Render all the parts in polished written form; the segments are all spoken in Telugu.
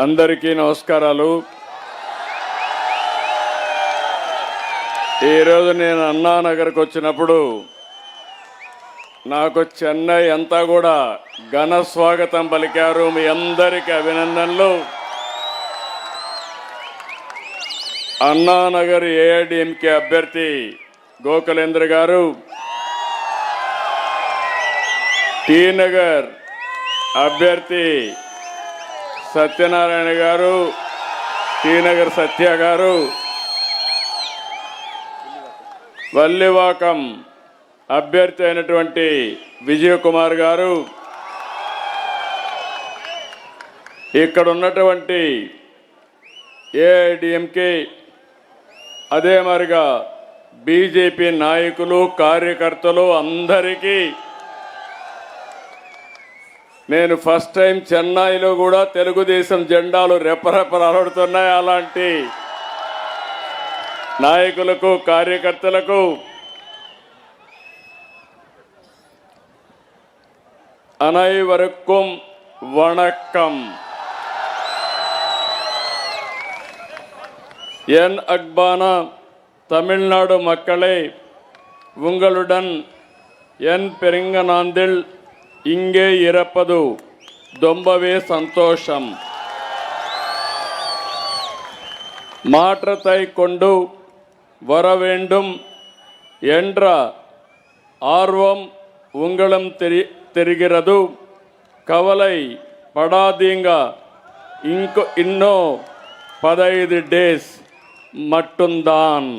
అందరికీ నమస్కారాలు. ఈరోజు నేను అన్నానగర్కి వచ్చినప్పుడు నాకు చెన్నై అంతా కూడా ఘన స్వాగతం పలికారు. మీ అందరికీ అభినందనలు. అన్నానగర్ ఏఐడిఎంకే అభ్యర్థి గోకులేంద్ర గారు, టీ నగర్ అభ్యర్థి సత్యనారాయణ గారు, టీ నగర్ సత్య గారు, వల్లివాకం అభ్యర్థి అయినటువంటి విజయ్ కుమార్ గారు, ఇక్కడ ఉన్నటువంటి ఏఐడిఎంకే అదే మరిగా బీజేపీ నాయకులు కార్యకర్తలు అందరికీ నేను ఫస్ట్ టైం చెన్నైలో కూడా తెలుగుదేశం జెండాలు రెపరెపలాడుతున్నాయి. అలాంటి నాయకులకు కార్యకర్తలకు அனைவருக்கும் வணக்கம். என் அன்பான தமிழ்நாடு மக்களே, உங்களுடன் என் பெருங்கநாந்தில் இங்கே இருப்பது ரொம்பவே சந்தோஷம். மாற்றத்தை கொண்டு வர வேண்டும் என்ற ஆர்வம் உங்களும் தெரிகிறது. கவலை படாதீங்க, இன்னும் 15 డేస్ మట్టుందాన్.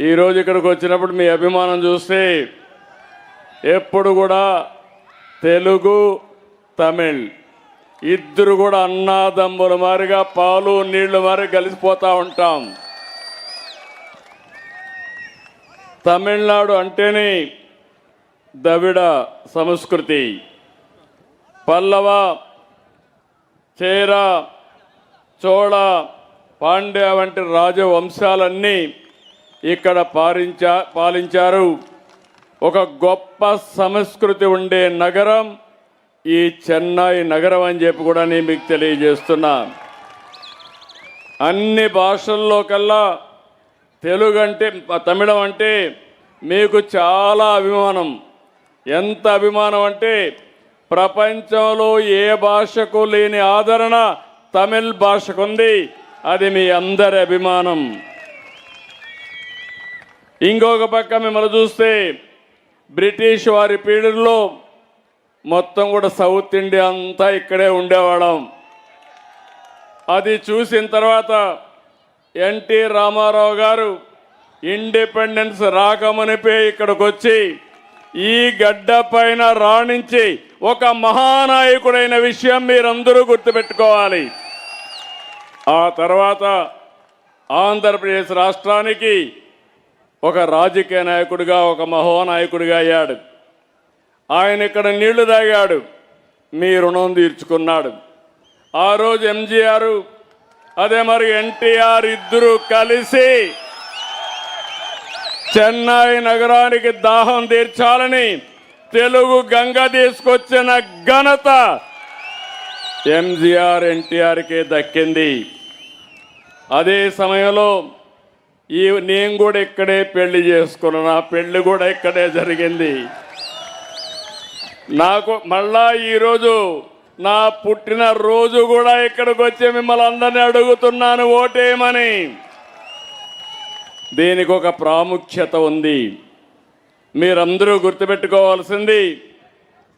ఈరోజు ఇక్కడికి వచ్చినప్పుడు మీ అభిమానం చూస్తే ఎప్పుడు కూడా తెలుగు తమిళ్ ఇద్దరు కూడా అన్నాదమ్ముల మారిగా పాలు నీళ్లు మారి కలిసిపోతూ ఉంటాం. తమిళనాడు అంటేనే ద్రవిడ సంస్కృతి, పల్లవ, చేర, చోళ, పాండ్య వంటి రాజవంశాలన్నీ ఇక్కడ పాలించారు. ఒక గొప్ప సంస్కృతి ఉండే నగరం ఈ చెన్నై నగరం అని చెప్పి కూడా నేను మీకు తెలియజేస్తున్నా. అన్ని భాషల్లో కల్లా తెలుగు అంటే, తమిళం అంటే మీకు చాలా అభిమానం. ఎంత అభిమానం అంటే ప్రపంచంలో ఏ భాషకు లేని ఆదరణ తమిళ్ భాషకు ఉంది. అది మీ అందరి అభిమానం. ఇంకొక పక్క మిమ్మల్ని చూస్తే బ్రిటిష్ వారి పీరియడ్లో మొత్తం కూడా సౌత్ ఇండియా అంతా ఇక్కడే ఉండేవాళ్ళం. అది చూసిన తర్వాత ఎన్టీ రామారావు గారు ఇండిపెండెన్స్ రాకమునిపే ఇక్కడికి వచ్చి ఈ గడ్డ పైన రాణించి ఒక మహానాయకుడైన విషయం మీరందరూ గుర్తుపెట్టుకోవాలి. ఆ తర్వాత ఆంధ్రప్రదేశ్ రాష్ట్రానికి ఒక రాజకీయ నాయకుడిగా, ఒక మహోనాయకుడిగా అయ్యాడు. ఆయన ఇక్కడ నీళ్లు తాగాడు, మీ రుణం తీర్చుకున్నాడు. ఆ రోజు ఎంజీఆర్ అదే మరి ఎన్టీఆర్ ఇద్దరు కలిసి చెన్నై నగరానికి దాహం తీర్చాలని తెలుగు గంగ తీసుకొచ్చిన ఘనత ఎంజీఆర్ ఎన్టీఆర్కే దక్కింది. అదే సమయంలో నేను కూడా ఇక్కడే పెళ్లి చేసుకున్నా. నా పెళ్లి కూడా ఇక్కడే జరిగింది. నాకు మళ్ళా ఈరోజు నా పుట్టిన రోజు కూడా ఇక్కడికి వచ్చి మిమ్మల్ని అందరినీ అడుగుతున్నాను ఓటేయమని. దీనికి ఒక ప్రాముఖ్యత ఉంది. మీరందరూ గుర్తుపెట్టుకోవాల్సింది,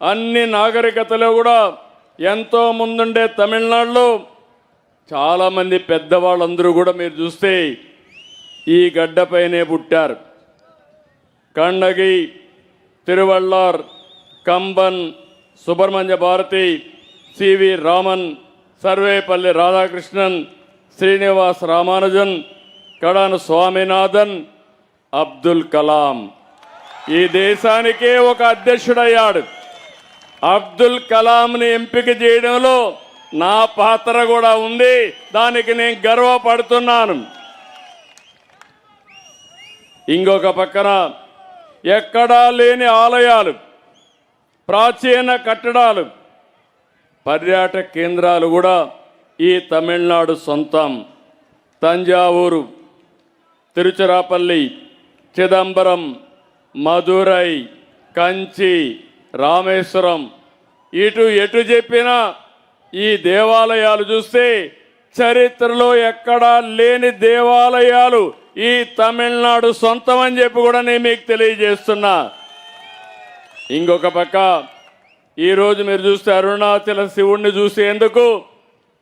అన్ని నాగరికతలో కూడా ఎంతో ముందుండే తమిళనాడులో చాలామంది పెద్దవాళ్ళందరూ కూడా మీరు చూస్తే ఈ గడ్డపైనే పుట్టారు. కన్నగి, తిరువళ్ళార్, కంబన్, సుబ్రహ్మణ్య భారతి, సివి రామన్, సర్వేపల్లి రాధాకృష్ణన్, శ్రీనివాస్ రామానుజన్, కడాను స్వామినాథన్, అబ్దుల్ కలాం ఈ దేశానికే ఒక అధ్యక్షుడయ్యాడు. అబ్దుల్ కలాంని ఎంపిక చేయడంలో నా పాత్ర కూడా ఉంది. దానికి నేను గర్వపడుతున్నాను. ఇంకొక పక్కన ఎక్కడా లేని ఆలయాలు, ప్రాచీన కట్టడాలు, పర్యాటక కేంద్రాలు కూడా ఈ తమిళనాడు సొంతం. తంజావూరు, తిరుచిరాపల్లి, చిదంబరం, మదురై, కంచి, రామేశ్వరం, ఎటు చెప్పినా ఈ దేవాలయాలు చూస్తే చరిత్రలో ఎక్కడా లేని దేవాలయాలు ఈ తమిళనాడు సొంతం అని చెప్పి కూడా నేను మీకు తెలియజేస్తున్నా. ఇంకొక పక్క ఈరోజు మీరు చూస్తే అరుణాచల శివుణ్ణి చూసేందుకు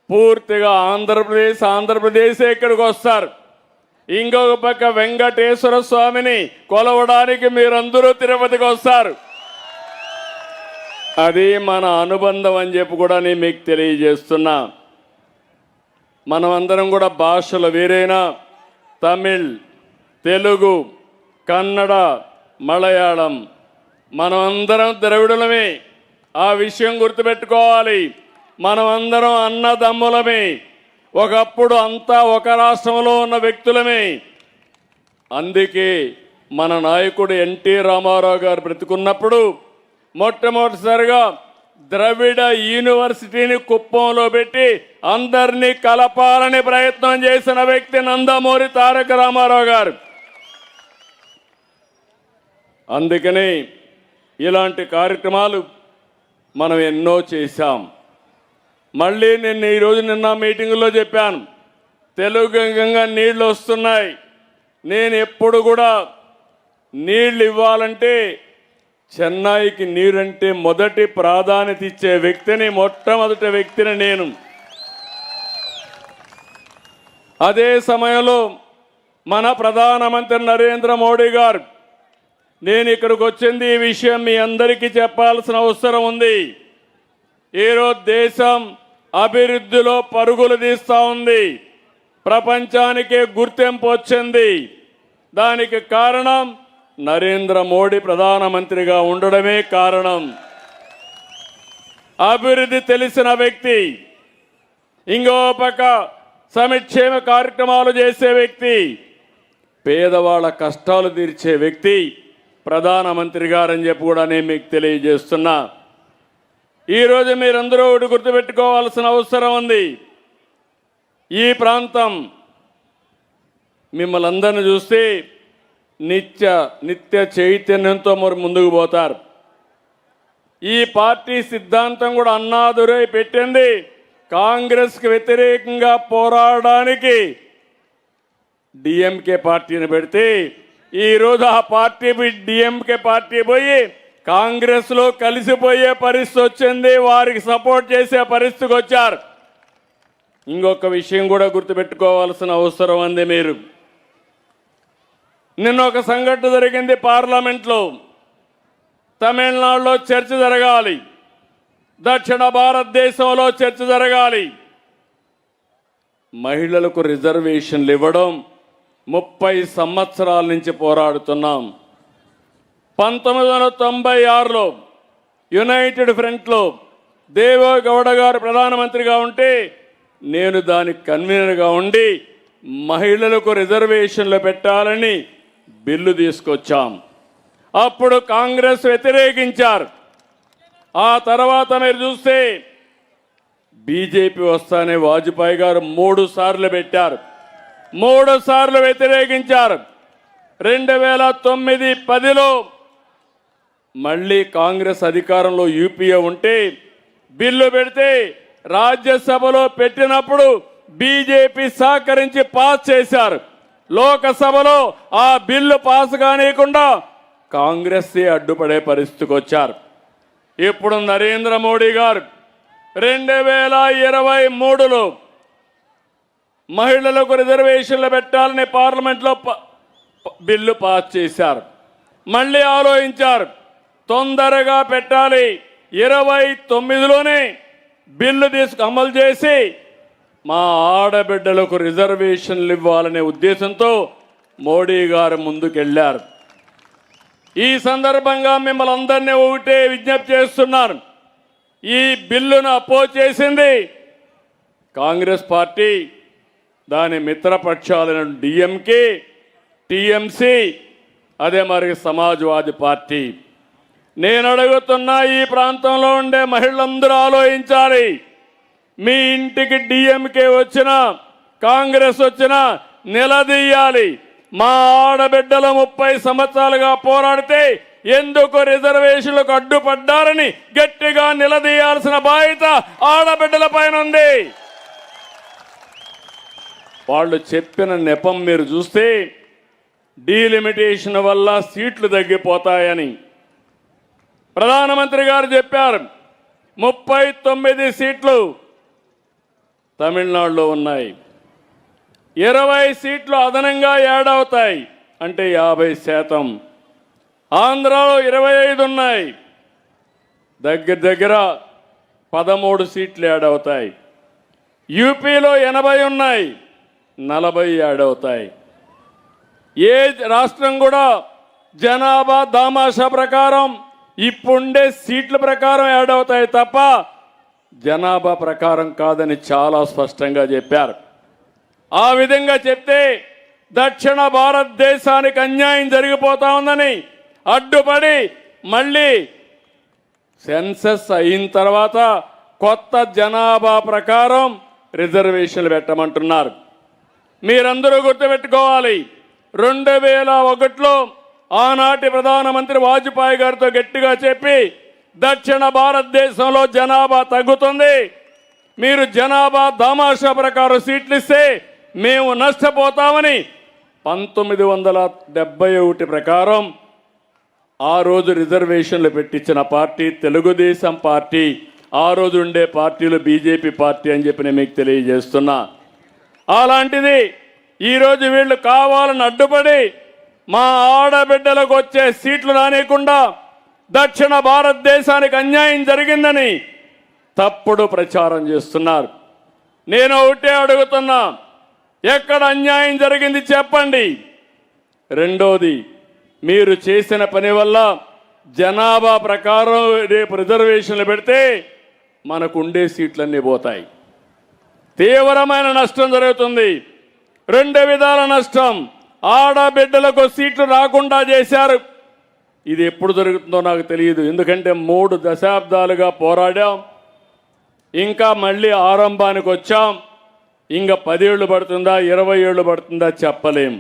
పూర్తిగా ఆంధ్రప్రదేశ్ ఇక్కడికి వస్తారు. ఇంకొక పక్క వెంకటేశ్వర స్వామిని కొలవడానికి మీరందరూ తిరుపతికి వస్తారు. అది మన అనుబంధం అని చెప్పి కూడా నేను మీకు తెలియజేస్తున్నా. మనమందరం కూడా భాషలు వేరైనా తమిళ్, తెలుగు, కన్నడ, మలయాళం మనమందరం ద్రవిడులమే. ఆ విషయం గుర్తుపెట్టుకోవాలి. మనమందరం అన్నదమ్ములమే. ఒకప్పుడు అంతా ఒక రాష్ట్రంలో ఉన్న వ్యక్తులమే. అందుకే మన నాయకుడు ఎన్టీ రామారావు గారు బ్రతుకున్నప్పుడు మొట్టమొదటిసారిగా ద్రవిడ యూనివర్సిటీని కుప్పంలో పెట్టి అందరినీ కలపాలని ప్రయత్నం చేసిన వ్యక్తి నందమూరి తారక రామారావు గారు. అందుకని ఇలాంటి కార్యక్రమాలు మనం ఎన్నో చేశాం. మళ్ళీ నిన్న మీటింగులో చెప్పాను, తెలుగు గంగా నీళ్లు వస్తున్నాయి. నేను ఎప్పుడు కూడా నీళ్లు ఇవ్వాలంటే చెన్నైకి నీరంటే మొదటి ప్రాధాన్యత ఇచ్చే వ్యక్తిని, మొట్టమొదటి వ్యక్తిని నేను. అదే సమయంలో మన ప్రధానమంత్రి నరేంద్ర మోడీ గారు, నేను ఇక్కడికి వచ్చింది ఈ విషయం మీ అందరికీ చెప్పాల్సిన అవసరం ఉంది. ఈరోజు దేశం అభివృద్ధిలో పరుగులు తీస్తూ ఉంది. ప్రపంచానికే గుర్తింపు వచ్చింది. దానికి కారణం నరేంద్ర మోడీ ప్రధానమంత్రిగా ఉండడమే కారణం. అభివృద్ధి తెలిసిన వ్యక్తి, ఇంకో పక్క సంక్షేమ కార్యక్రమాలు చేసే వ్యక్తి, పేదవాళ్ళ కష్టాలు తీర్చే వ్యక్తి ప్రధానమంత్రి గారని చెప్పి కూడా నేను మీకు తెలియజేస్తున్నా. ఈరోజు మీరందరూ ఒకటి గుర్తుపెట్టుకోవాల్సిన అవసరం ఉంది. ఈ ప్రాంతం మిమ్మల్ని అందరిని చూస్తే నిత్య చైతన్యంతో మరి ముందుకు పోతారు. ఈ పార్టీ సిద్ధాంతం కూడా అన్నాదురై పెట్టింది కాంగ్రెస్కి వ్యతిరేకంగా పోరాడడానికి డిఎంకే పార్టీని పెడితే, ఈరోజు ఆ పార్టీ డిఎంకే పార్టీ పోయి కాంగ్రెస్లో కలిసిపోయే పరిస్థితి వచ్చింది. వారికి సపోర్ట్ చేసే పరిస్థితికి వచ్చారు. ఇంకొక విషయం కూడా గుర్తుపెట్టుకోవాల్సిన అవసరం ఉంది. మీరు నిన్న ఒక సంఘటన జరిగింది పార్లమెంట్లో. తమిళనాడులో చర్చ జరగాలి, దక్షిణ భారతదేశంలో చర్చ జరగాలి. మహిళలకు రిజర్వేషన్లు ఇవ్వడం 30 సంవత్సరాల నుంచి పోరాడుతున్నాం. 1996లో యునైటెడ్ ఫ్రంట్లో దేవేగౌడ గారు ప్రధానమంత్రిగా ఉంటే నేను దానికి కన్వీనర్గా ఉండి మహిళలకు రిజర్వేషన్లు పెట్టాలని బిల్లు తీసుకొచ్చాం. అప్పుడు కాంగ్రెస్ వ్యతిరేకించారు. ఆ తర్వాత మీరు చూస్తే బీజేపీ వస్తానే వాజ్పేయి గారు 3 సార్లు పెట్టారు, 3 సార్లు వ్యతిరేకించారు. 2009-10లో మళ్ళీ కాంగ్రెస్ అధికారంలో యూపీఏ ఉంటే బిల్లు పెడితే రాజ్యసభలో పెట్టినప్పుడు బీజేపీ సహకరించి పాస్ చేశారు. లోకసభలో ఆ బిల్లు పాస్ కానియకుండా కాంగ్రెస్ అడ్డుపడే పరిస్థితికి వచ్చారు. ఇప్పుడు నరేంద్ర మోడీ గారు 2023లో మహిళలకు రిజర్వేషన్లు పెట్టాలని పార్లమెంట్లో బిల్లు పాస్ చేశారు. మళ్ళీ ఆలోచించారు, తొందరగా పెట్టాలి, 29లోనే బిల్లు అమలు చేసి మా ఆడబిడ్డలకు రిజర్వేషన్లు ఇవ్వాలనే ఉద్దేశంతో మోడీ గారు ముందుకెళ్లారు. ఈ సందర్భంగా మిమ్మల్ని అందరినీ ఒకటే విజ్ఞప్తి చేస్తున్నాను, ఈ బిల్లును అపోజ్ చేసింది కాంగ్రెస్ పార్టీ, దాని మిత్రపక్షాలైన డిఎంకే, టీఎంసీ, అదే మరి సమాజ్వాదీ పార్టీ. నేను అడుగుతున్నా, ఈ ప్రాంతంలో ఉండే మహిళలందరూ ఆలోచించాలి. మీ ఇంటికి డిఎంకే వచ్చినా కాంగ్రెస్ వచ్చినా నిలదీయాలి. మా ఆడబిడ్డలు 30 సంవత్సరాలుగా పోరాడితే ఎందుకు రిజర్వేషన్లకు అడ్డుపడ్డారని గట్టిగా నిలదీయాల్సిన బాధ్యత ఆడబిడ్డల పైన ఉంది. వాళ్ళు చెప్పిన నెపం మీరు చూస్తే డీలిమిటేషన్ వల్ల సీట్లు తగ్గిపోతాయని ప్రధానమంత్రి గారు చెప్పారు. 39 సీట్లు తమిళనాడులో ఉన్నాయి, 20 సీట్లు అదనంగా యాడ్ అవుతాయి, అంటే 50%. ఆంధ్రాలో 25 ఉన్నాయి, దగ్గర 13 సీట్లు యాడ్ అవుతాయి. యూపీలో 80 ఉన్నాయి, 40 యాడ్ అవుతాయి. ఏ రాష్ట్రం కూడా జనాభా దామాషా ప్రకారం ఇప్పుండే సీట్ల ప్రకారం యాడ్ అవుతాయి తప్ప జనాభా ప్రకారం కాదని చాలా స్పష్టంగా చెప్పారు. ఆ విధంగా చెప్తే దక్షిణ భారతదేశానికి అన్యాయం జరిగిపోతా ఉందని అడ్డుపడి మళ్ళీ సెన్సస్ అయిన తర్వాత కొత్త జనాభా ప్రకారం రిజర్వేషన్లు పెట్టమంటున్నారు. మీరందరూ గుర్తుపెట్టుకోవాలి, 2001లో ఆనాటి ప్రధానమంత్రి వాజ్పేయి గారితో గట్టిగా చెప్పి దక్షిణ భారతదేశంలో జనాభా తగ్గుతుంది, మీరు జనాభా దామాషా ప్రకారం సీట్లు ఇస్తే మేము నష్టపోతామని 1971 ప్రకారం ఆ రోజు రిజర్వేషన్లు పెట్టించిన పార్టీ తెలుగుదేశం పార్టీ. ఆ రోజు ఉండే పార్టీలు బీజేపీ పార్టీ అని చెప్పి నేను మీకు తెలియజేస్తున్నా. అలాంటిది ఈరోజు వీళ్ళు కావాలని అడ్డుపడి మా ఆడబిడ్డలకు వచ్చే సీట్లు రానియకుండా దక్షిణ భారతదేశానికి అన్యాయం జరిగిందని తప్పుడు ప్రచారం చేస్తున్నారు. నేను ఒకటే అడుగుతున్నా, ఎక్కడ అన్యాయం జరిగింది చెప్పండి. రెండోది, మీరు చేసిన పని వల్ల జనాభా ప్రకారం రేపు రిజర్వేషన్లు పెడితే మనకు ఉండే సీట్లన్నీ పోతాయి, తీవ్రమైన నష్టం జరుగుతుంది. 2 విధాల నష్టం. ఆడబిడ్డలకు సీట్లు రాకుండా చేశారు. ఇది ఎప్పుడు జరుగుతుందో నాకు తెలియదు, ఎందుకంటే 3 దశాబ్దాలుగా పోరాడాం, ఇంకా మళ్ళీ ఆరంభానికి వచ్చాం. ఇంకా 10 ఏళ్ళు పడుతుందా 20 ఏళ్ళు పడుతుందా చెప్పలేం.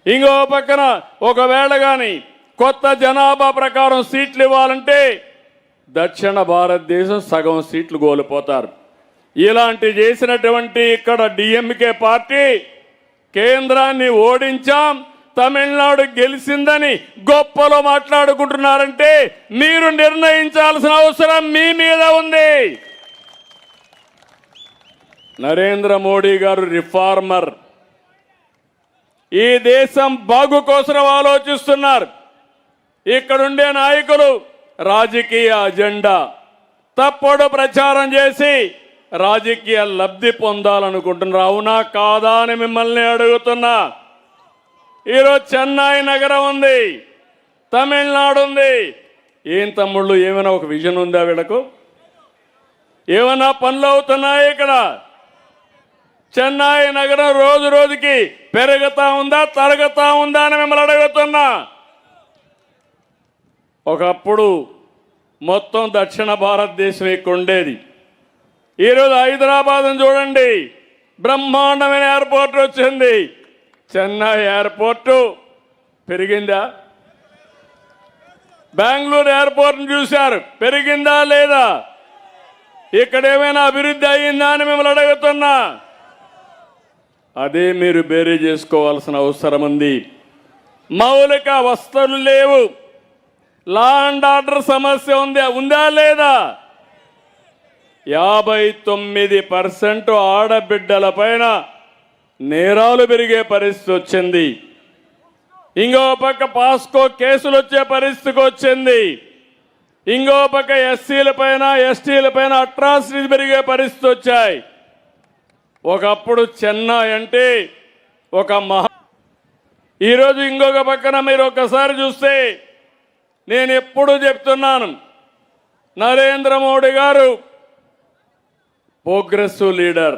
ఇంకో పక్కన ఒకవేళ కానీ కొత్త జనాభా ప్రకారం సీట్లు ఇవ్వాలంటే దక్షిణ భారతదేశం సగం సీట్లు కోల్పోతారు. ఇలాంటి చేసినటువంటి ఇక్కడ డిఎంకే పార్టీ కేంద్రాన్ని ఓడించాం, తమిళనాడు గెలిచిందని గొప్పలో మాట్లాడుకుంటున్నారంటే మీరు నిర్ణయించాల్సిన అవసరం మీ మీద ఉంది. నరేంద్ర మోడీ గారు రిఫార్మర్, ఈ దేశం బాగు కోసం ఆలోచిస్తున్నారు. ఇక్కడుండే నాయకులు రాజకీయ అజెండా తప్పుడు ప్రచారం చేసి రాజకీయ లబ్ధి పొందాలనుకుంటున్నారు. అవునా కాదా అని మిమ్మల్ని అడుగుతున్నా. ఈరోజు చెన్నై నగరం ఉంది, తమిళనాడు ఉంది. ఏం తమ్ముళ్ళు, ఏమైనా ఒక విజన్ ఉందా వీళ్ళకు? ఏమైనా పనులు అవుతున్నాయి ఇక్కడ? చెన్నై నగరం రోజు రోజుకి పెరుగుతా ఉందా తరుగుతా ఉందా అని మిమ్మల్ని అడుగుతున్నా. ఒకప్పుడు మొత్తం దక్షిణ భారతదేశం ఇక్కడ ఉండేది. ఈరోజు హైదరాబాద్ చూడండి, బ్రహ్మాండమైన ఎయిర్పోర్ట్ వచ్చింది. చెన్నై ఎయిర్పోర్టు పెరిగిందా? బెంగళూరు ఎయిర్పోర్ట్ని చూశారు, పెరిగిందా లేదా? ఇక్కడ ఏమైనా అభివృద్ధి అయ్యిందా అని మిమ్మల్ని అడుగుతున్నా. అదే మీరు బేరీ చేసుకోవాల్సిన అవసరం ఉంది. మౌలిక వసతులు లేవు, లా అండ్ ఆర్డర్ సమస్య ఉందా లేదా? 59% ఆడబిడ్డల పైన నేరాలు పెరిగే పరిస్థితి వచ్చింది. ఇంకో పక్క పాస్కో కేసులు వచ్చే పరిస్థితికి వచ్చింది. ఇంకో పక్క ఎస్సీల పైన ఎస్టీల పైన అట్రాసిటీస్ పెరిగే పరిస్థితి వచ్చాయి. ఒకప్పుడు చెన్నై అంటే ఒక ఈరోజు ఇంకొక పక్కన మీరు ఒకసారి చూస్తే, నేను ఎప్పుడూ చెప్తున్నాను, నరేంద్ర మోడీ గారు ప్రోగ్రెసివ్ లీడర్,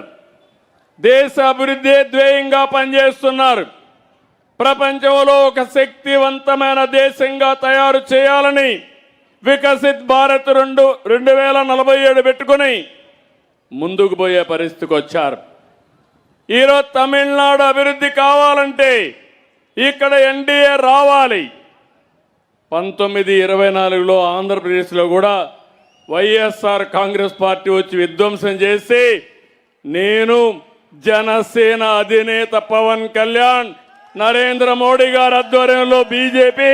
దేశ అభివృద్ధి ధ్యేయంగా పనిచేస్తున్నారు. ప్రపంచంలో ఒక శక్తివంతమైన దేశంగా తయారు చేయాలని వికసిత్ భారత్ 2047 పెట్టుకుని ముందుకు పోయే పరిస్థితికి వచ్చారు. ఈరోజు తమిళనాడు అభివృద్ధి కావాలంటే ఇక్కడ ఎన్డీఏ రావాలి. 1924లో ఆంధ్రప్రదేశ్లో కూడా వైఎస్ఆర్ కాంగ్రెస్ పార్టీ వచ్చి విధ్వంసం చేసి నేను, జనసేన అధినేత పవన్ కళ్యాణ్, నరేంద్ర మోడీ గారి ఆధ్వర్యంలో బీజేపీ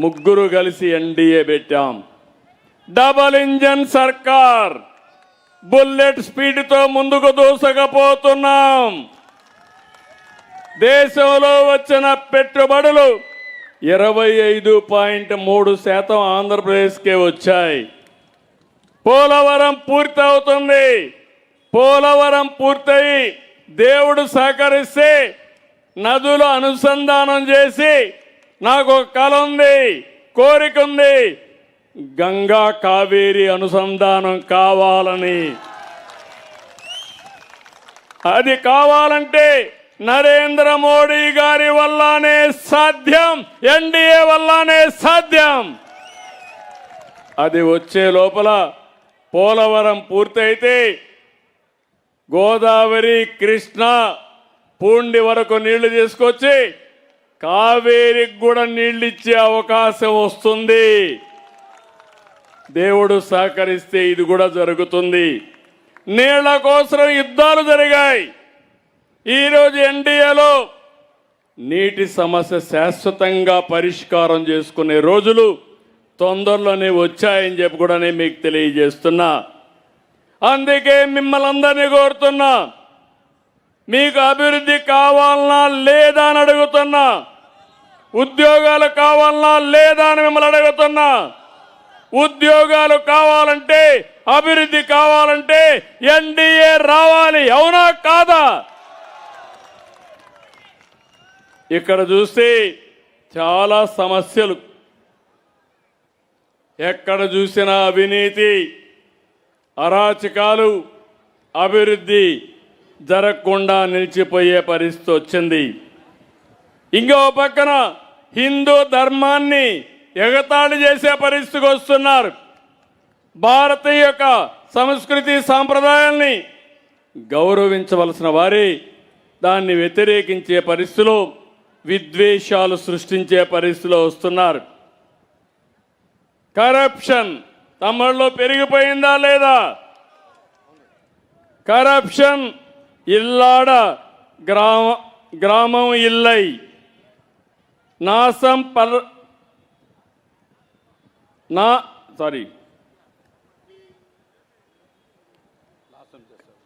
ముగ్గురు కలిసి ఎన్డీఏ పెట్టాం. డబల్ ఇంజన్ సర్కార్, బుల్లెట్ స్పీడ్తో ముందుకు దూసకపోతున్నాం. దేశంలో వచ్చిన పెట్టుబడులు 25.3% ఆంధ్రప్రదేశ్కే వచ్చాయి. పోలవరం పూర్తవుతుంది. పోలవరం పూర్తయి దేవుడు సహకరిస్తే నదులు అనుసంధానం చేసి నాకు ఒక కల ఉంది, కోరిక ఉంది, గంగా కావేరి అనుసంధానం కావాలని. అది కావాలంటే నరేంద్ర మోడీ గారి వల్లనే సాధ్యం, ఎన్డీఏ వల్లనే సాధ్యం. అది వచ్చే లోపల పోలవరం పూర్తయితే గోదావరి, కృష్ణ, పూండి వరకు నీళ్లు తీసుకొచ్చి కావేరికి కూడా నీళ్లు ఇచ్చే అవకాశం వస్తుంది. దేవుడు సహకరిస్తే ఇది కూడా జరుగుతుంది. నీళ్ల కోసం యుద్ధాలు జరిగాయి. ఈరోజు ఎన్డీఏలో నీటి సమస్య శాశ్వతంగా పరిష్కారం చేసుకునే రోజులు తొందరలోనే వచ్చాయని చెప్పి కూడా నేను మీకు తెలియజేస్తున్నా. అందుకే మిమ్మల్ని అందరినీ కోరుతున్నా, మీకు అభివృద్ధి కావాలన్నా లేదా అని అడుగుతున్నా, ఉద్యోగాలు కావాలన్నా లేదా అని మిమ్మల్ని అడుగుతున్నా. ఉద్యోగాలు కావాలంటే, అభివృద్ధి కావాలంటే ఎన్డీఏ రావాలి, అవునా కాదా? ఇక్కడ చూస్తే చాలా సమస్యలు, ఎక్కడ చూసినా అవినీతి, అరాచకాలు, అభివృద్ధి జరగకుండా నిలిచిపోయే పరిస్థితి వచ్చింది. ఇంకో పక్కన హిందూ ధర్మాన్ని ఎగతాళి చేసే పరిస్థితికి వస్తున్నారు. భారతీయ యొక్క సంస్కృతి సాంప్రదాయాల్ని గౌరవించవలసిన వారే దాన్ని వ్యతిరేకించే పరిస్థితిలో, విద్వేషాలు సృష్టించే పరిస్థితిలో వస్తున్నారు. కరప్షన్ తమిళలో పెరిగిపోయిందా లేదా? కరప్షన్ ఇల్లాడ గ్రామం ఇల్లై నాశం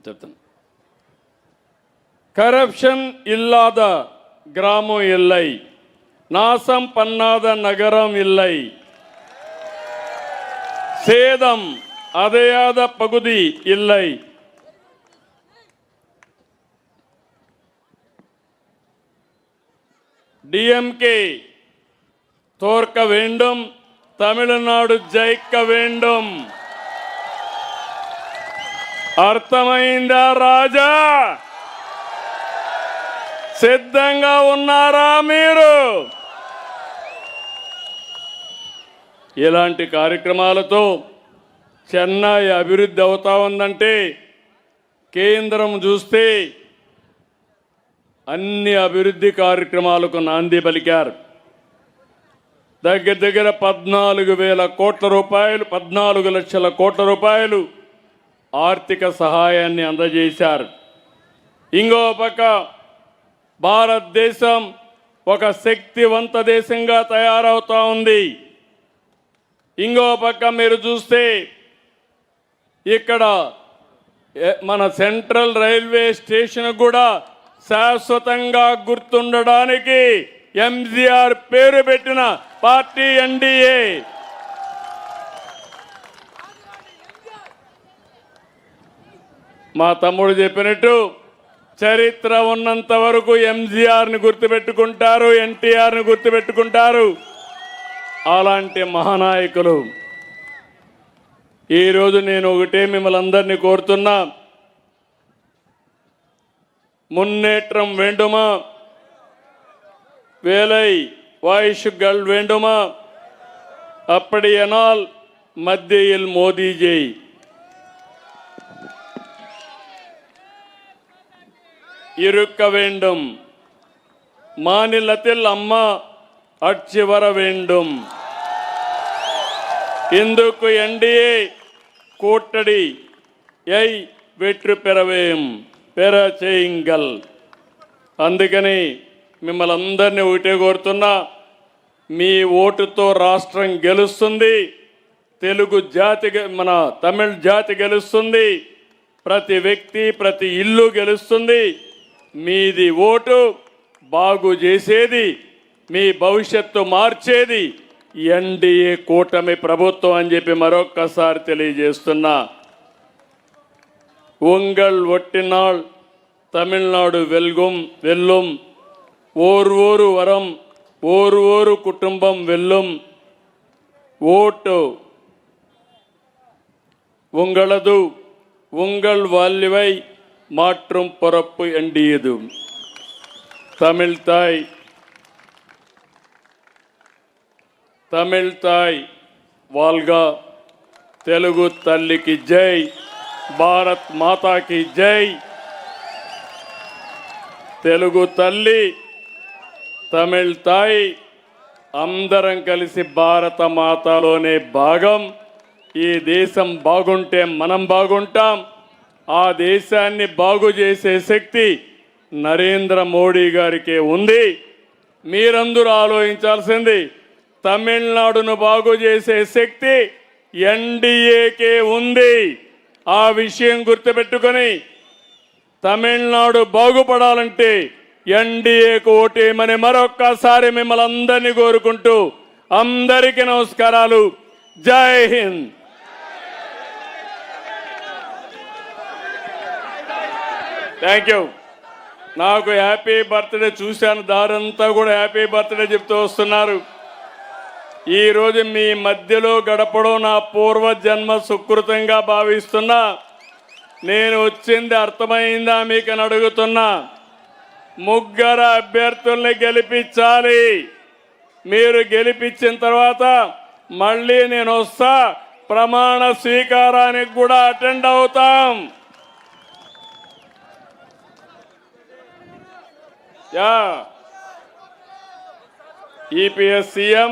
చెప్తాను. కరప్షన్ ఇల్లాద గ్రామం ఇల్లై, నాశం పన్నాద నగరం ఇల్లై, சேதம் அடையாத பகுதி இல்லை. டிஎம்கே தோற்க வேண்டும், தமிழ்நாடு ஜெயிக்க வேண்டும். అర్థమైందా రాజా? సిద్ధంగా ఉన్నారా మీరు? ఇలాంటి కార్యక్రమాలతో చెన్నై అభివృద్ధి అవుతా ఉందంటే కేంద్రం చూస్తే అన్ని అభివృద్ధి కార్యక్రమాలకు నాంది పలికారు. దగ్గర 14,000 కోట్ల రూపాయలు, 14 లక్షల కోట్ల రూపాయలు ఆర్థిక సహాయాన్ని అందజేశారు. ఇంకో పక్క భారతదేశం ఒక శక్తివంత దేశంగా తయారవుతా ఉంది. ఇంకో పక్క మీరు చూస్తే ఇక్కడ మన సెంట్రల్ రైల్వే స్టేషన్ కూడా శాశ్వతంగా గుర్తుండడానికి ఎంజీఆర్ పేరు పెట్టిన పార్టీ ఎన్డీఏ. మా తమ్ముడు చెప్పినట్టు చరిత్ర ఉన్నంత వరకు ఎంజీఆర్ని గుర్తుపెట్టుకుంటారు, ఎన్టీఆర్ని గుర్తుపెట్టుకుంటారు. అలాంటి మహానాయకులు. ఈరోజు నేను ఒకటే మిమ్మల్ని అందరినీ కోరుతున్నా, మున్నేట్రం వేండుమా, వేలై వాయిషుగల్ వేండుమా, அப்படியானால் மத்தியில் மோடிஜி, இருக்க வேண்டும். மாநிலத்தில் அம்மா ஆட்சி வர வேண்டும். ఇందుకు ఎన్డీఏ కూటమిயை వెற்றி పెర చేయింగల్. అందుకని మిమ్మల్ని అందరినీ ఒకటే కోరుతున్నా, మీ ఓటుతో రాష్ట్రం గెలుస్తుంది, తెలుగు జాతి మన తమిళ జాతి గెలుస్తుంది, ప్రతి వ్యక్తి ప్రతి ఇల్లు గెలుస్తుంది. మీది ఓటు బాగు చేసేది, మీ భవిష్యత్తు మార్చేది ఎన్డీఏ కూటమి ప్రభుత్వం అని చెప్పి మరొక్కసారి తెలియజేస్తున్నా. உங்கள் ஒட்டினால் தமிழ்நாடு வெல்லும், ஓர் வரம் ஓர் குடும்பம் வெல்லும். ஓட்டு உங்களது, உங்கள் வாழ்வை மாற்றும் பொறுப்பு எண்டியது. தமிழ் தாய் வாழ்க, తెలుగు తల్లికి జై, భారత్ మాతాకి జై. తెలుగు తల్లి, తమిళ తాయి అందరం కలిసి భారత మాతలోనే భాగం. ఈ దేశం బాగుంటే మనం బాగుంటాం. ఆ దేశాన్ని బాగు చేసే శక్తి నరేంద్ర మోడీ గారికి ఉంది. మీరందరూ ఆలోచించాల్సింది, తమిళనాడును బాగు చేసే శక్తి ఎన్డీఏకే ఉంది. ఆ విషయం గుర్తుపెట్టుకొని తమిళనాడు బాగుపడాలంటే ఎన్డీఏకు ఓటేయమని మరొక్కసారి మిమ్మల్ని అందరినీ కోరుకుంటూ అందరికీ నమస్కారాలు. జై హింద్. Thank you. నాకు హ్యాపీ బర్త్డే చూశాను, దారంతా కూడా హ్యాపీ బర్త్డే చెప్తూ వస్తున్నారు. ఈరోజు మీ మధ్యలో గడపడం నా పూర్వజన్మ సుకృతంగా భావిస్తున్నా. నేను వచ్చింది అర్థమైందా మీకు అని అడుగుతున్నా. ముగ్గురు అభ్యర్థుల్ని గెలిపించాలి. మీరు గెలిపించిన తర్వాత మళ్ళీ నేను వస్తా, ప్రమాణ స్వీకారానికి కూడా అటెండ్ అవుతాం. Yeah EPS CM,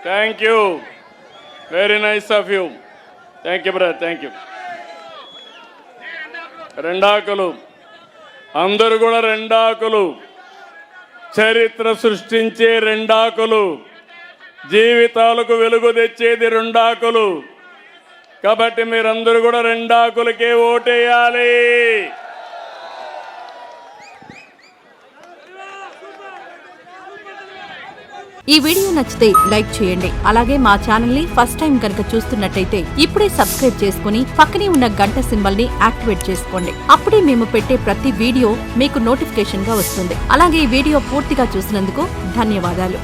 thank you, very nice of you. Thank you brother, thank you. రెండాకులు అందరూ కూడా రెండాకులు, చరిత్ర సృష్టించే రెండాకులు, జీవితాలకు వెలుగు తెచ్చేది రెండాకులు. కాబట్టి మీరందరూ కూడా రెండాకులకే ఓటేయాలి. ఈ వీడియో నచ్చితే లైక్ చేయండి. అలాగే మా ఛానల్ ని ఫస్ట్ టైం కనుక చూస్తున్నట్టయితే ఇప్పుడే సబ్స్క్రైబ్ చేసుకుని పక్కనే ఉన్న గంట సింబల్ ని యాక్టివేట్ చేసుకోండి. అప్పుడే మేము పెట్టే ప్రతి వీడియో మీకు నోటిఫికేషన్ గా వస్తుంది. అలాగే ఈ వీడియో పూర్తిగా చూసినందుకు ధన్యవాదాలు.